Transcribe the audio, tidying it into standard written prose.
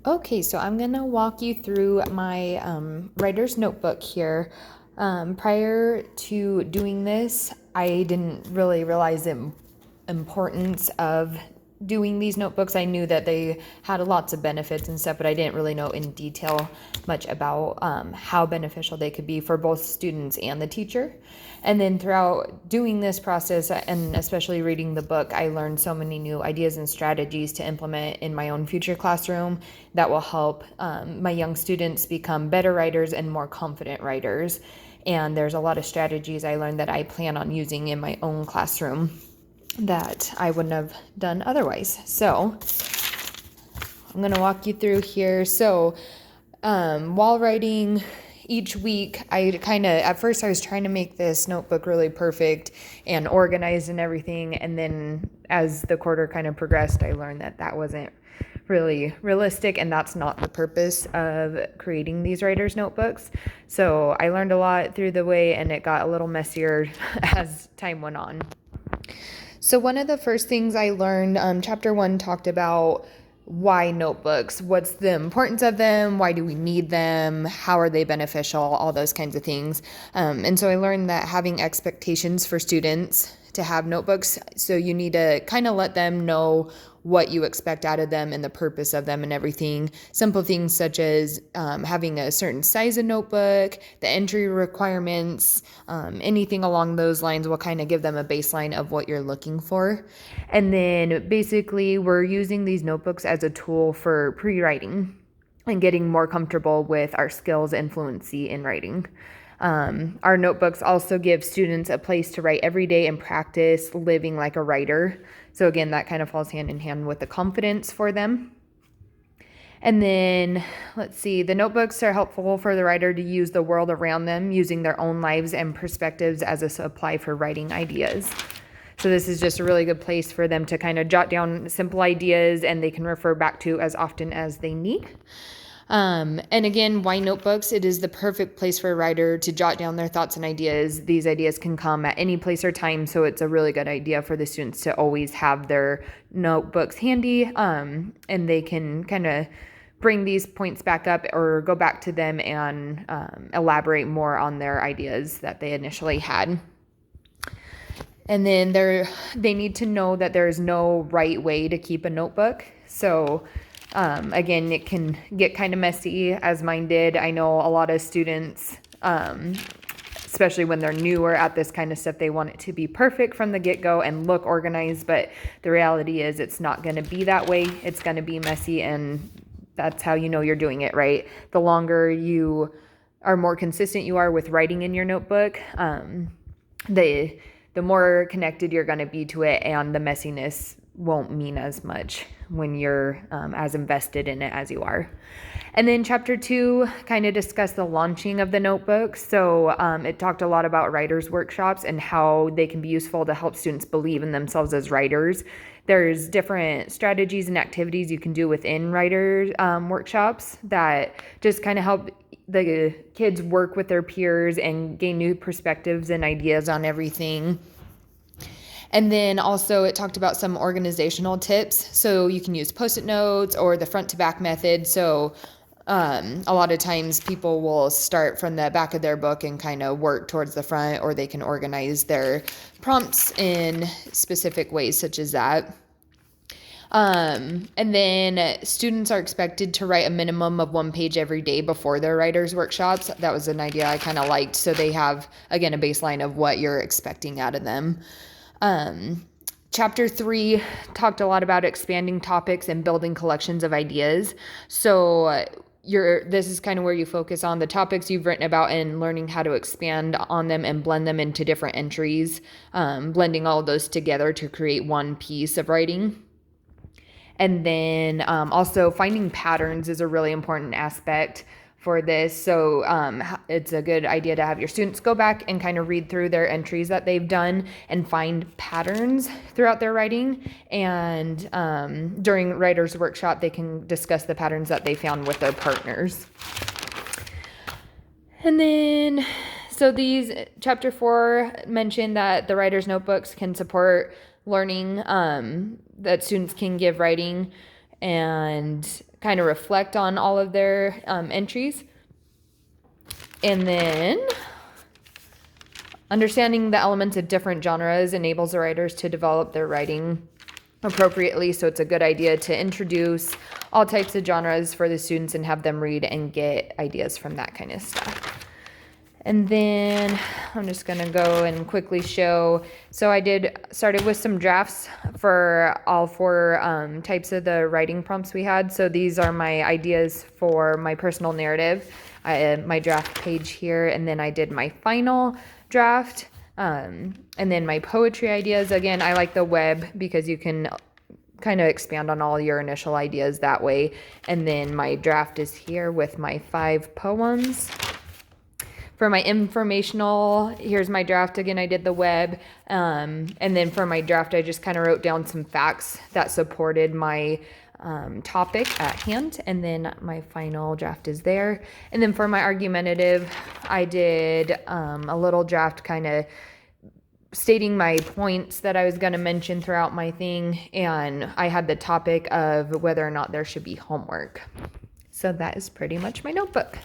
Okay, so I'm gonna walk you through my writer's notebook here. Prior to doing this, I didn't really realize the importance of doing these notebooks. I knew that they had lots of benefits and stuff, but I didn't really know in detail much about how beneficial they could be for both students and the teacher. And then throughout doing this process, and especially reading the book, I learned so many new ideas and strategies to implement in my own future classroom that will help my young students become better writers and more confident writers. And there's a lot of strategies I learned that I plan on using in my own classroom that I wouldn't have done otherwise. So I'm going to walk you through here. So while writing each week, at first I was trying to make this notebook really perfect and organized and everything. And then as the quarter kind of progressed, I learned that that wasn't really realistic, and that's not the purpose of creating these writer's notebooks. So I learned a lot through the way, and it got a little messier as time went on. So one of the first things I learned, chapter 1 talked about why notebooks, what's the importance of them, why do we need them, how are they beneficial, all those kinds of things. And so I learned that having expectations for students to have notebooks, so you need to kind of let them know what you expect out of them and the purpose of them and everything. Simple things such as having a certain size of notebook, the entry requirements, anything along those lines will kind of give them a baseline of what you're looking for. And then basically we're using these notebooks as a tool for pre-writing and getting more comfortable with our skills and fluency in writing. Our notebooks also give students a place to write every day and practice living like a writer. So again, that kind of falls hand in hand with the confidence for them. And then let's see, the notebooks are helpful for the writer to use the world around them, using their own lives and perspectives as a supply for writing ideas. So this is just a really good place for them to kind of jot down simple ideas and they can refer back to as often as they need. And again, why notebooks? It is the perfect place for a writer to jot down their thoughts and ideas. These ideas can come at any place or time, so it's a really good idea for the students to always have their notebooks handy, and they can kind of bring these points back up or go back to them and elaborate more on their ideas that they initially had. And then they need to know that there is no right way to keep a notebook. So again, it can get kind of messy, as mine did. I know a lot of students, especially when they're newer at this kind of stuff, they want it to be perfect from the get-go and look organized, but the reality is it's not going to be that way. It's going to be messy, and that's how you know you're doing it right. The longer you are more consistent you are with writing in your notebook, the more connected you're going to be to it, and the messiness won't mean as much when you're as invested in it as you are. And then chapter 2 kind of discussed the launching of the notebooks. So it talked a lot about writers' workshops and how they can be useful to help students believe in themselves as writers. There's different strategies and activities you can do within writers' workshops that just kind of help the kids work with their peers and gain new perspectives and ideas on everything. And then also it talked about some organizational tips. So you can use Post-it notes or the front to back method. So a lot of times people will start from the back of their book and kind of work towards the front, or they can organize their prompts in specific ways such as that. And then students are expected to write a minimum of 1 page every day before their writers' workshops. That was an idea I kind of liked. So they have, again, a baseline of what you're expecting out of them. Chapter 3 talked a lot about expanding topics and building collections of ideas. So this is kind of where you focus on the topics you've written about and learning how to expand on them and blend them into different entries, blending all of those together to create one piece of writing. And then also finding patterns is a really important aspect for this. So it's a good idea to have your students go back and kind of read through their entries that they've done and find patterns throughout their writing. And during writer's workshop, they can discuss the patterns that they found with their partners. And then, so chapter 4 mentioned that the writer's notebooks can support learning that students can give writing. and kind of reflect on all of their entries. And then understanding the elements of different genres enables the writers to develop their writing appropriately. So it's a good idea to introduce all types of genres for the students and have them read and get ideas from that kind of stuff. And then I'm just going to go and quickly show. So I started with some drafts for all 4 types of the writing prompts we had. So these are my ideas for my personal narrative, my draft page here. And then I did my final draft, and then my poetry ideas. Again, I like the web because you can kind of expand on all your initial ideas that way. And then my draft is here with my 5 poems. For my informational, here's my draft. Again, I did the web. And then for my draft, I just kind of wrote down some facts that supported my topic at hand. And then my final draft is there. And then for my argumentative, I did a little draft kind of stating my points that I was going to mention throughout my thing. And I had the topic of whether or not there should be homework. So that is pretty much my notebook.